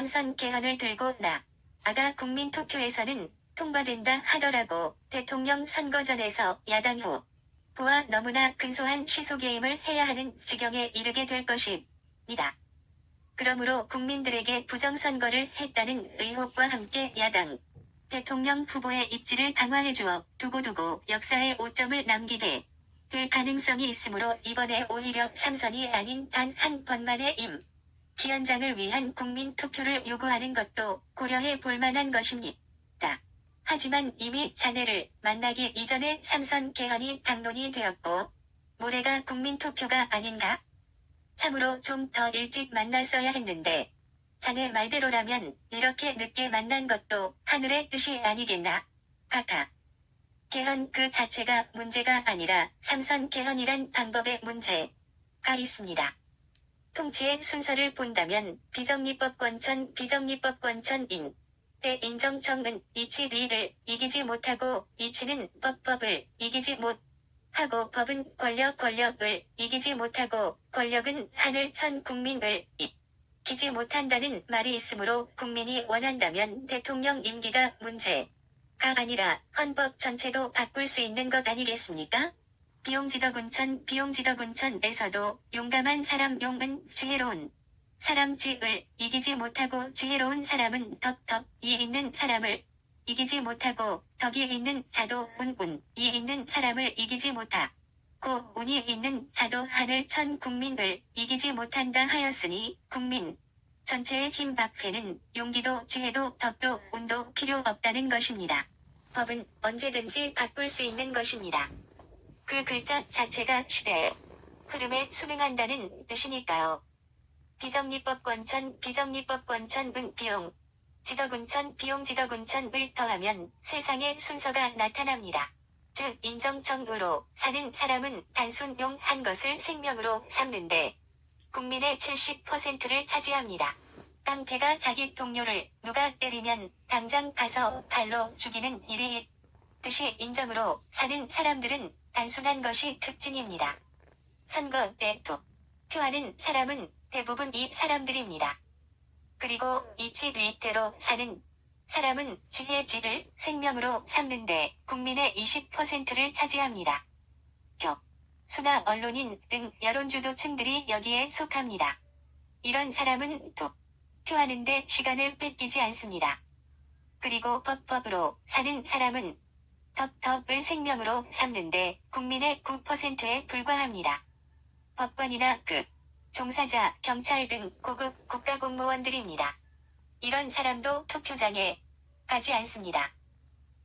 삼선 개헌을 들고 나아가 국민투표에서는 통과된다 하더라고 대통령 선거전에서 야당 후보와 너무나 근소한 시소게임을 해야 하는 지경에 이르게 될 것입니다. 그러므로 국민들에게 부정선거를 했다는 의혹과 함께 야당 대통령 후보의 입지를 강화해주어 두고두고 역사에 오점을 남기게 될 가능성이 있으므로 이번에 오히려 삼선이 아닌 단 한 번만의 기현장을 위한 국민투표를 요구하는 것도 고려해 볼 만한 것입니다. 하지만 이미 자네를 만나기 이전에 삼선 개헌이 당론이 되었고 모레가 국민투표가 아닌가? 참으로 좀 더 일찍 만났어야 했는데 자네 말대로라면 이렇게 늦게 만난 것도 하늘의 뜻이 아니겠나? 카카. 개헌 그 자체가 문제가 아니라 삼선 개헌이란 방법에 문제가 있습니다. 통치의 순서를 본다면 비정리법권천 비정리법권천인 때 인정청은 이치리를 이기지 못하고 이치는 법을 이기지 못하고 법은 권력을 이기지 못하고 권력은 하늘 천 국민을 이기지 못한다는 말이 있으므로 국민이 원한다면 대통령 임기가 문제가 아니라 헌법 전체도 바꿀 수 있는 것 아니겠습니까? 비용지덕운천에서도 용감한 사람 용은 지혜로운 사람 지을 이기지 못하고 지혜로운 사람은 이 있는 사람을 이기지 못하고 덕이 있는 자도 운이 있는 사람을 이기지 못하고 운이 있는 자도 하늘 천 국민을 이기지 못한다 하였으니 국민 전체의 힘 앞에는 용기도 지혜도 덕도 운도 필요 없다는 것입니다. 법은 언제든지 바꿀 수 있는 것입니다. 그 글자 자체가 시대의 흐름에 순응한다는 뜻이니까요. 비정리법권천은 비용지덕운천을 더하면 세상의 순서가 나타납니다. 즉 인정청으로 사는 사람은 단순 용 한 것을 생명으로 삼는데 국민의 70%를 차지합니다. 깡패가 자기 동료를 누가 때리면 당장 가서 칼로 죽이는 일이 뜻이 인정으로 사는 사람들은 단순한 것이 특징입니다. 선거 때 투표하는 사람은 대부분 이 사람들입니다. 그리고 이치리대로 사는 사람은 지혜지를 생명으로 삼는데 국민의 20%를 차지합니다. 교수나 언론인 등 여론주도층들이 여기에 속합니다. 이런 사람은 투표하는데 시간을 뺏기지 않습니다. 그리고 법으로 사는 사람은 덕을 생명으로 삼는데 국민의 9%에 불과합니다. 법관이나 종사자, 경찰 등 고급 국가공무원들입니다. 이런 사람도 투표장에 가지 않습니다.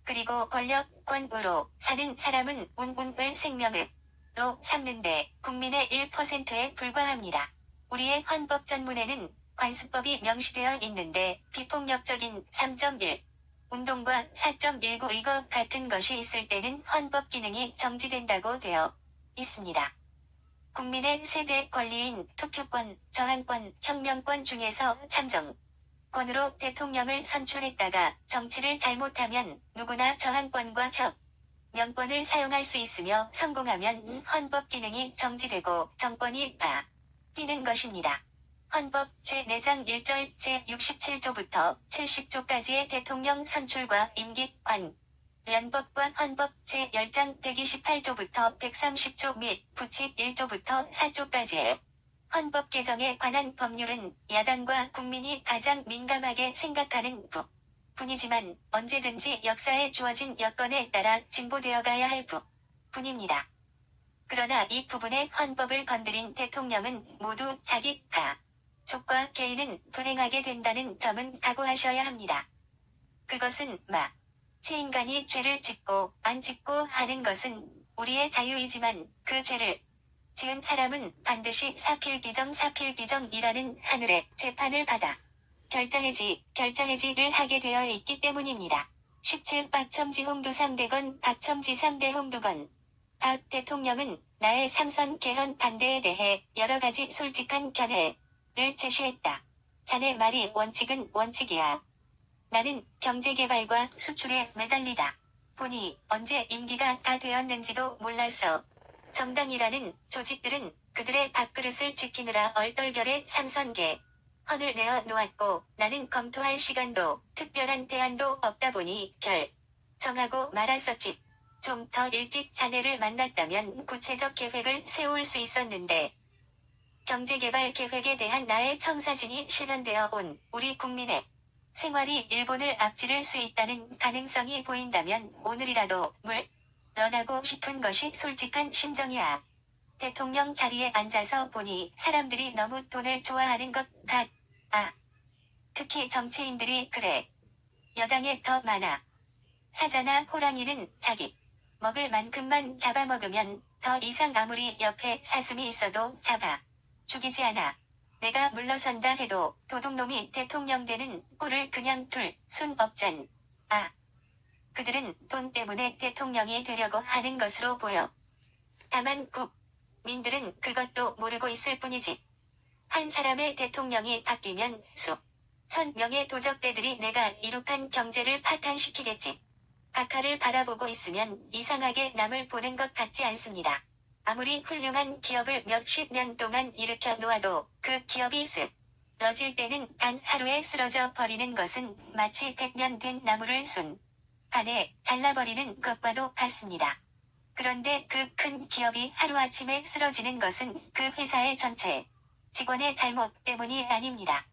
그리고 권력권으로 사는 사람은 운을 생명으로 삼는데 국민의 1%에 불과합니다. 우리의 헌법 전문에는 관습법이 명시되어 있는데 비폭력적인 3.1 운동과 4.19 이거 같은 것이 있을 때는 헌법 기능이 정지된다고 되어 있습니다. 국민의 세대 권리인 투표권, 저항권, 혁명권 중에서 참정권으로 대통령을 선출했다가 정치를 잘못하면 누구나 저항권과 혁명권을 사용할 수 있으며 성공하면 헌법 기능이 정지되고 정권이 바뀌는 것입니다. 헌법 제4장 1절 제67조부터 70조까지의 대통령 선출과 임기 관련법과 헌법 제10장 128조부터 130조 및 부칙 1조부터 4조까지의 헌법 개정에 관한 법률은 야당과 국민이 가장 민감하게 생각하는 부분이지만 언제든지 역사에 주어진 여건에 따라 진보되어 가야 할 부분입니다. 그러나 이 부분의 헌법을 건드린 대통령은 모두 자기 족과 개인은 불행하게 된다는 점은 각오하셔야 합니다. 그것은 마치 인간이 죄를 짓고 안 짓고 하는 것은 우리의 자유이지만 그 죄를 지은 사람은 반드시 사필귀정이라는 하늘의 재판을 받아 결자해지를 하게 되어 있기 때문입니다. 17 박첨지 홍두 3대건 박첨지 3대 홍두건 박 대통령은 나의 삼선 개헌 반대에 대해 여러 가지 솔직한 견해를 제시했다. 자네 말이 원칙은 원칙이야. 나는 경제개발과 수출에 매달리다 보니 언제 임기가 다 되었는지도 몰랐어. 정당이라는 조직들은 그들의 밥그릇을 지키느라 얼떨결에 삼선 헌을 내어 놓았고 나는 검토할 시간도 특별한 대안도 없다 보니 정하고 말았었지. 좀 더 일찍 자네를 만났다면 구체적 계획을 세울 수 있었는데 경제개발 계획에 대한 나의 청사진이 실현되어 온 우리 국민의 생활이 일본을 앞지를 수 있다는 가능성이 보인다면 오늘이라도 물러나고 싶은 것이 솔직한 심정이야. 대통령 자리에 앉아서 보니 사람들이 너무 돈을 좋아하는 것 같아. 특히 정치인들이 그래. 여당에 더 많아. 사자나 호랑이는 자기 먹을 만큼만 잡아먹으면 더 이상 아무리 옆에 사슴이 있어도 잡아 죽이지 않아. 내가 물러선다 해도 도둑놈이 대통령 되는 꼴을 그냥 둘 순 없잖아. 그들은 돈 때문에 대통령이 되려고 하는 것으로 보여. 다만 국민들은 그것도 모르고 있을 뿐이지. 한 사람의 대통령이 바뀌면 수천 명의 도적대들이 내가 이룩한 경제를 파탄시키겠지. 각하를 바라보고 있으면 이상하게 남을 보는 것 같지 않습니다. 아무리 훌륭한 기업을 몇십 년 동안 일으켜 놓아도 그 기업이 쓰러질 때는 단 하루에 쓰러져 버리는 것은 마치 100년 된 나무를 순간에 잘라버리는 것과도 같습니다. 그런데 그 큰 기업이 하루아침에 쓰러지는 것은 그 회사의 전체 직원의 잘못 때문이 아닙니다.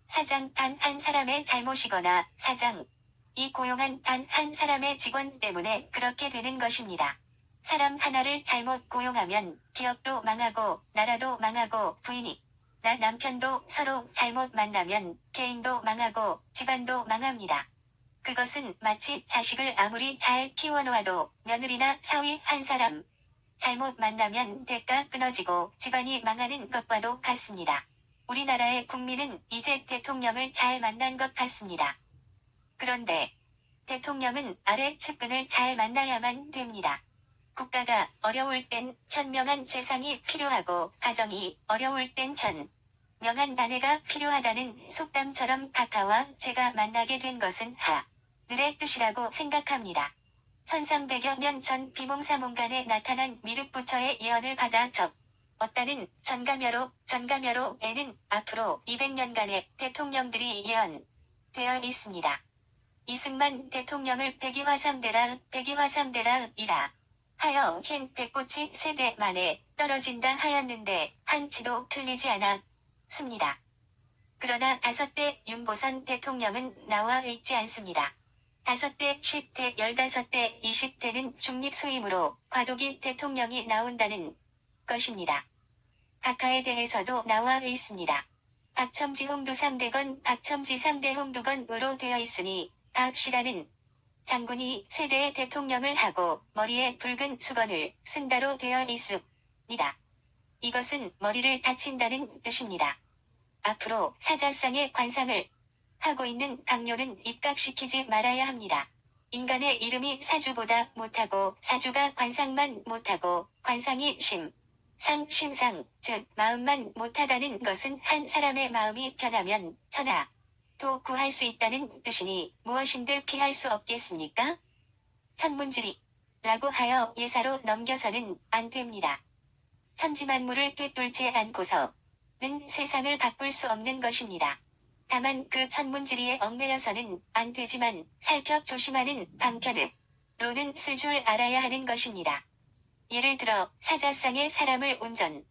사장 단 한 사람의 잘못이거나 사장이 고용한 단 한 사람의 직원 때문에 그렇게 되는 것입니다. 사람 하나를 잘못 고용하면 기업도 망하고 나라도 망하고 부인이나 남편도 서로 잘못 만나면 개인도 망하고 집안도 망합니다. 그것은 마치 자식을 아무리 잘 키워놓아도 며느리나 사위 한 사람 잘못 만나면 대가 끊어지고 집안이 망하는 것과도 같습니다. 우리나라의 국민은 이제 대통령을 잘 만난 것 같습니다. 그런데 대통령은 아래 측근을 잘 만나야만 됩니다. 국가가 어려울 땐 현명한 재상이 필요하고 가정이 어려울 땐 현명한 아내가 필요하다는 속담처럼 각하와 제가 만나게 된 것은 하늘의 뜻이라고 생각합니다. 1300여 년 전 비몽사몽간에 나타난 미륵부처의 예언을 받아 적었다는 전가묘로에는 앞으로 200년간의 대통령들이 예언되어 있습니다. 이승만 대통령을 백이화삼대라 이라 하여 흰 백꽃이 세대 만에 떨어진다 하였는데 한치도 틀리지 않았습니다. 그러나 5대 윤보선 대통령은 나와 있지 않습니다. 5대 10대 15대 20대는 중립수임으로 과도기 대통령이 나온다는 것입니다. 각하에 대해서도 나와 있습니다. 박첨지 홍두 3대건 박첨지 3대 홍두건으로 되어 있으니 박 씨라는 장군이 세대의 대통령을 하고 머리에 붉은 수건을 쓴다로 되어 있습니다. 이것은 머리를 다친다는 뜻입니다. 앞으로 사자상의 관상을 하고 있는 강요는 입각시키지 말아야 합니다. 인간의 이름이 사주보다 못하고 사주가 관상만 못하고 관상이 심상, 즉 마음만 못하다는 것은 한 사람의 마음이 변하면 천하도 구할 수 있다는 뜻이니 무엇인들 피할 수 없겠습니까? 천문지리라고 하여 예사로 넘겨서는 안 됩니다. 천지만물을 꿰뚫지 않고서는 세상을 바꿀 수 없는 것입니다. 다만 그 천문지리에 얽매여서는 안 되지만 살펴 조심하는 방편으로는 쓸 줄 알아야 하는 것입니다. 예를 들어 사자상의 사람을 운전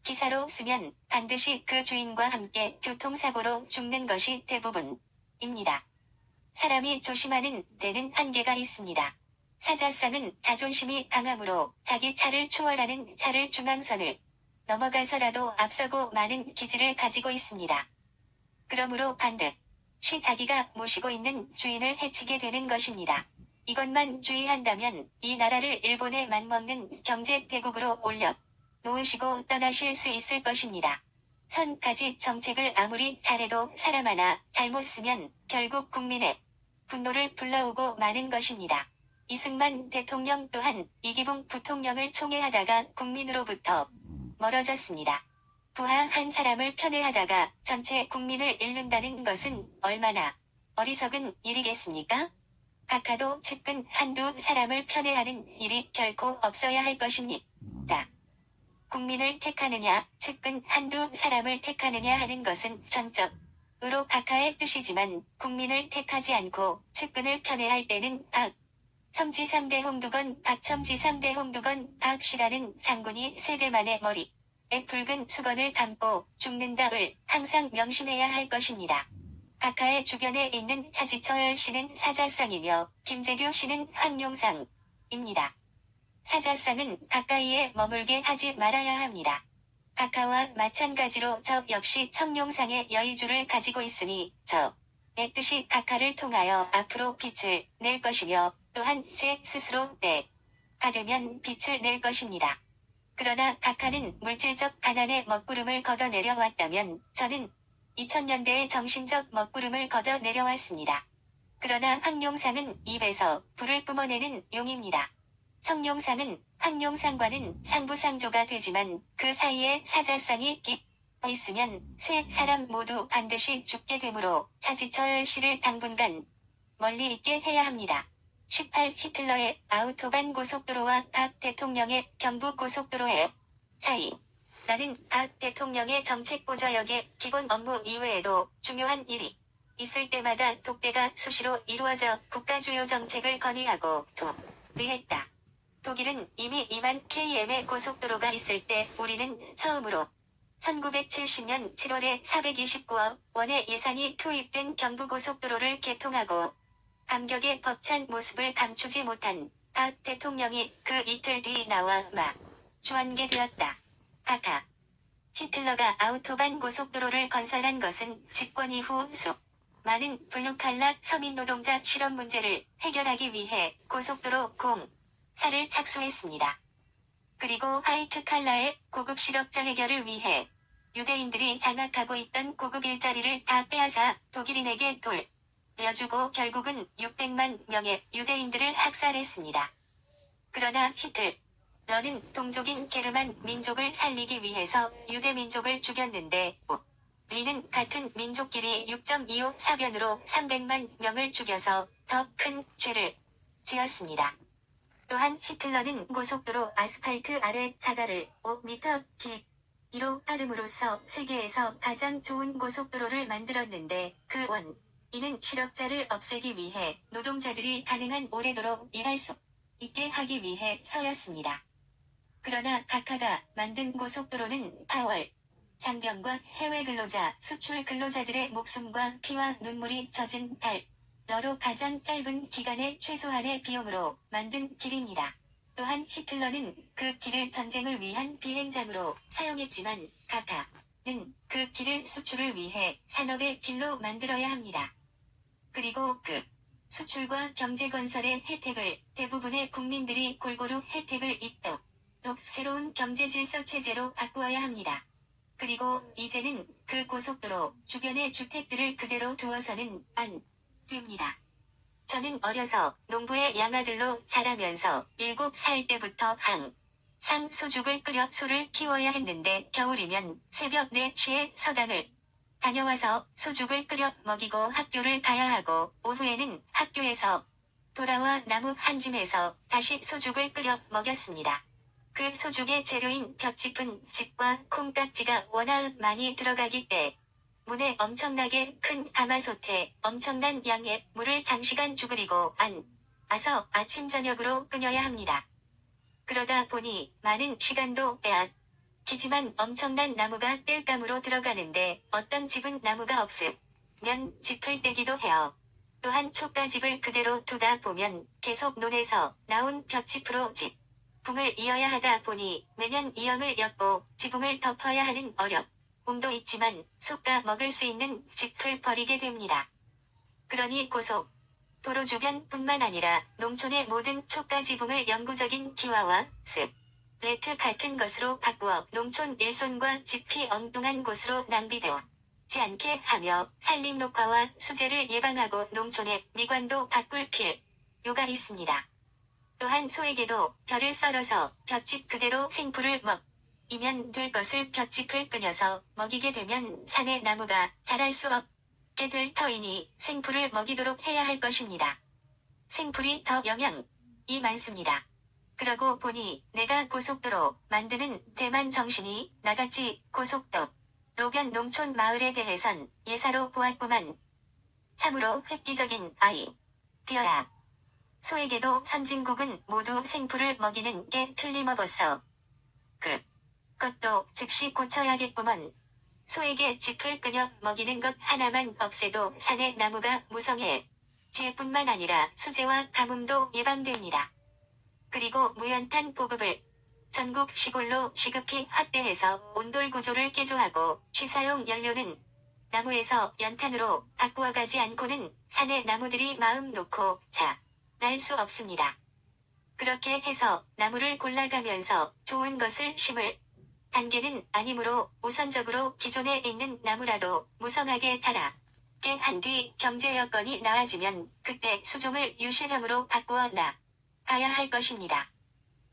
기사로 쓰면 반드시 그 주인과 함께 교통사고로 죽는 것이 대부분입니다. 사람이 조심하는 데는 한계가 있습니다. 사자상은 자존심이 강하므로 자기 차를 추월하는 차를 중앙선을 넘어가서라도 앞서고 많은 기질을 가지고 있습니다. 그러므로 반드시 자기가 모시고 있는 주인을 해치게 되는 것입니다. 이것만 주의한다면 이 나라를 일본에 맞먹는 경제 대국으로 올려 놓으시고 떠나실 수 있을 것입니다. 1000가지 정책을 아무리 잘해도 사람 하나 잘못 쓰면 결국 국민의 분노를 불러오고 마는 것입니다. 이승만 대통령 또한 이기붕 부통령을 총애하다가 국민으로부터 멀어졌습니다. 부하 한 사람을 편애하다가 전체 국민을 잃는다는 것은 얼마나 어리석은 일이겠습니까? 각하도 측근 한두 사람을 편애하는 일이 결코 없어야 할 것입니다. 국민을 택하느냐, 측근 한두 사람을 택하느냐 하는 것은 전적으로 각하의 뜻이지만 국민을 택하지 않고 측근을 편애할 때는 첨지 3대 홍두건 박첨지 3대 홍두건 박씨라는 장군이 세대만의 머리에 붉은 수건을 감고 죽는다을 항상 명심해야 할 것입니다. 각하의 주변에 있는 차지철 씨는 사자상이며 김재규 씨는 황룡상입니다. 사자상은 가까이에 머물게 하지 말아야 합니다. 각하와 마찬가지로 저 역시 청룡상의 여의주를 가지고 있으니 저의 뜻이 각하를 통하여 앞으로 빛을 낼 것이며 또한 제 스스로 때가 되면 빛을 낼 것입니다. 그러나 각하는 물질적 가난의 먹구름을 걷어 내려왔다면 저는 2000년대의 정신적 먹구름을 걷어 내려왔습니다. 그러나 황룡상은 입에서 불을 뿜어내는 용입니다. 청룡상은 황룡상과는 상부상조가 되지만 그 사이에 사자상이 끼어 있으면 세 사람 모두 반드시 죽게 되므로 차지철 씨를 당분간 멀리 있게 해야 합니다. 18. 히틀러의 아우토반 고속도로와 박 대통령의 경부 고속도로의 차이. 나는 박 대통령의 정책보좌역의 기본 업무 이외에도 중요한 일이 있을 때마다 독대가 수시로 이루어져 국가주요 정책을 건의하고 의했다. 독일은 이미 2만 km의 고속도로가 있을 때 우리는 처음으로 1970년 7월에 429억 원의 예산이 투입된 경부고속도로를 개통하고 감격의 벅찬 모습을 감추지 못한 박 대통령이 그 이틀 뒤 나와 주한게 되었다. 각하. 히틀러가 아우토반 고속도로를 건설한 것은 집권 이후 많은 블루칼라 서민 노동자 실업 문제를 해결하기 위해 고속도로 공사를 착수했습니다. 그리고 화이트 칼라의 고급 실업자 해결을 위해 유대인들이 장악하고 있던 고급 일자리를 다 빼앗아 독일인에게 돌려주고 결국은 600만 명의 유대인들을 학살했습니다. 그러나 히틀러는 동족인 게르만 민족을 살리기 위해서 유대 민족을 죽였는데 우리는 같은 민족끼리 6.25 사변으로 300만 명을 죽여서 더 큰 죄를 지었습니다. 또한 히틀러는 고속도로 아스팔트 아래 자갈을 5m 길이로 따름으로써 세계에서 가장 좋은 고속도로를 만들었는데 그 원인은 실업자를 없애기 위해 노동자들이 가능한 오래도록 일할 수 있게 하기 위해서였습니다. 그러나 각하가 만든 고속도로는 파월, 장병과 해외 근로자, 수출 근로자들의 목숨과 피와 눈물이 젖은 달러로 가장 짧은 기간에 최소한의 비용으로 만든 길입니다. 또한 히틀러는 그 길을 전쟁을 위한 비행장으로 사용했지만 각하는 그 길을 수출을 위해 산업의 길로 만들어야 합니다. 그리고 그 수출과 경제건설의 혜택을 대부분의 국민들이 골고루 혜택을 입도록 새로운 경제질서 체제로 바꾸어야 합니다. 그리고 이제는 그 고속도로 주변의 주택들을 그대로 두어서는 안 됩니다. 저는 어려서 농부의 양아들로 자라면서 7살 때부터 항상 소죽을 끓여 소를 키워야 했는데 겨울이면 새벽 4시에 서당을 다녀와서 소죽을 끓여 먹이고 학교를 가야 하고 오후에는 학교에서 돌아와 나무 한 짐에서 다시 소죽을 끓여 먹였습니다. 그 소죽의 재료인 볏짚은 짚과 콩깍지가 워낙 많이 들어가기 때문에 엄청나게 큰 가마솥에 엄청난 양의 물을 장시간 죽으리고 안아서 아침 저녁으로 끓여야 합니다. 그러다 보니 많은 시간도 빼앗기지만 엄청난 나무가 땔감으로 들어가는데 어떤 집은 나무가 없으면 짚을 떼기도 해요. 또한 촉가집을 그대로 두다 보면 계속 논에서 나온 볏짚으로 지붕을 이어야 하다 보니 매년 이형을 엮고 지붕을 덮어야 하는 어려움도 있지만 솎아 먹을 수 있는 짚을 버리게 됩니다. 그러니 고속도로 주변뿐만 아니라 농촌의 모든 촉가 지붕을 영구적인 기와와 슬레트 같은 것으로 바꾸어 농촌 일손과 짚이 엉뚱한 곳으로 낭비되지 않게 하며 산림 녹화와 수재를 예방하고 농촌의 미관도 바꿀 필요가 있습니다. 또한 소에게도 벼를 썰어서 볏짚 그대로 생풀을 먹이면 될 것을 볏짚을 끊어서 먹이게 되면 산의 나무가 자랄 수 없게 될 터이니 생풀을 먹이도록 해야 할 것입니다. 생풀이 더 영양이 많습니다. 그러고 보니 내가 고속도로 만드는 대만 정신이 나같이 고속도 로변 농촌 마을에 대해선 예사로 보았구만. 참으로 획기적인 아이디어야. 소에게도 선진국은 모두 생푸를 먹이는 게 틀림없어. 그것도 즉시 고쳐야겠구먼. 소에게 짚을 끄녁 먹이는 것 하나만 없애도 산의 나무가 무성해질 뿐만 아니라 수재와 가뭄도 예방됩니다. 그리고 무연탄 보급을 전국 시골로 시급히 확대해서 온돌 구조를 개조하고 취사용 연료는 나무에서 연탄으로 바꾸어가지 않고는 산의 나무들이 마음 놓고 자랄 수 없습니다. 그렇게 해서 나무를 골라가면서 좋은 것을 심을 단계는 아니므로 우선적으로 기존에 있는 나무라도 무성하게 자라게 한 뒤 경제 여건이 나아지면 그때 수종을 유실형으로 바꾸어 나가야 할 것입니다.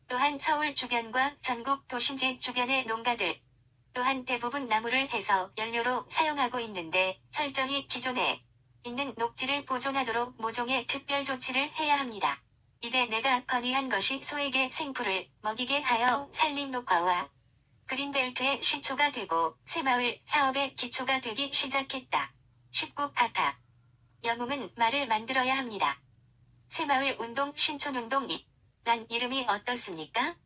또한 서울 주변과 전국 도심지 주변의 농가들 또한 대부분 나무를 해서 연료로 사용하고 있는데 철저히 기존에 있는 녹지를 보존하도록 모종의 특별 조치를 해야 합니다. 이때 내가 건의한 것이 소에게 생풀을 먹이게 하여 산림 녹화와 그린벨트의 시초가 되고 새마을 사업의 기초가 되기 시작했다. 19 각하. 영웅은 말을 만들어야 합니다. 새마을 운동 신촌운동이 란 이름이 어떻습니까?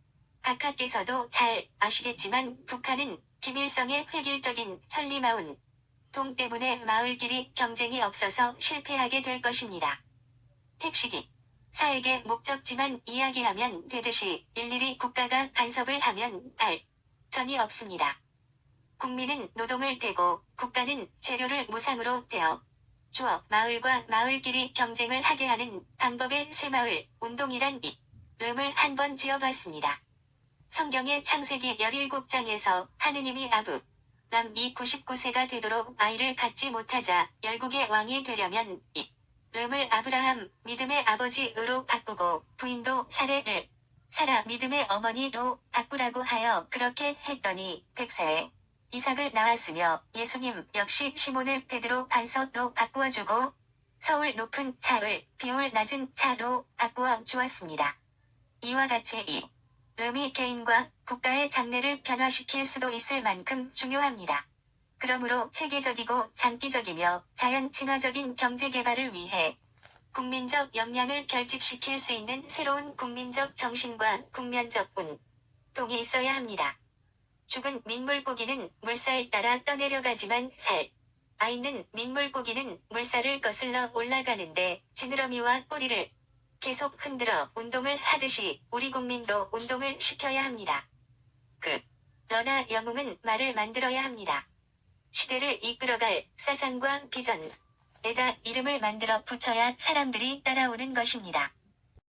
각하께서도 잘 아시겠지만 북한은 김일성의 획일적인 천리마운 동 때문에 마을끼리 경쟁이 없어서 실패하게 될 것입니다. 택시기 사에게 목적지만 이야기하면 되듯이 일일이 국가가 간섭을 하면 발전이 없습니다. 국민은 노동을 대고 국가는 재료를 무상으로 대어 주어 마을과 마을끼리 경쟁을 하게 하는 방법의 새마을 운동이란 이름을 한번 지어봤습니다. 성경의 창세기 17장에서 하느님이 아브람이 99세가 되도록 아이를 갖지 못하자 열국의 왕이 되려면 이름을 아브라함 믿음의 아버지로 바꾸고 부인도 사레를 사라 믿음의 어머니로 바꾸라고 하여 그렇게 했더니 100세에 이삭을 낳았으며 예수님 역시 시몬을 베드로 반석로 바꾸어주고 서울 높은 차을 비올 낮은 차로 바꾸어 주었습니다. 이와 같이 이름이 개인과 국가의 장래를 변화시킬 수도 있을 만큼 중요합니다. 그러므로 체계적이고 장기적이며 자연 친화적인 경제 개발을 위해 국민적 역량을 결집시킬 수 있는 새로운 국민적 정신과 국면적 운동이 있어야 합니다. 죽은 민물고기는 물살 따라 떠내려가지만 살아있는 민물고기는 물살을 거슬러 올라가는데 지느러미와 꼬리를 계속 흔들어 운동을 하듯이 우리 국민도 운동을 시켜야 합니다. 그러나 영웅은 말을 만들어야 합니다. 시대를 이끌어갈 사상과 비전에다 이름을 만들어 붙여야 사람들이 따라오는 것입니다.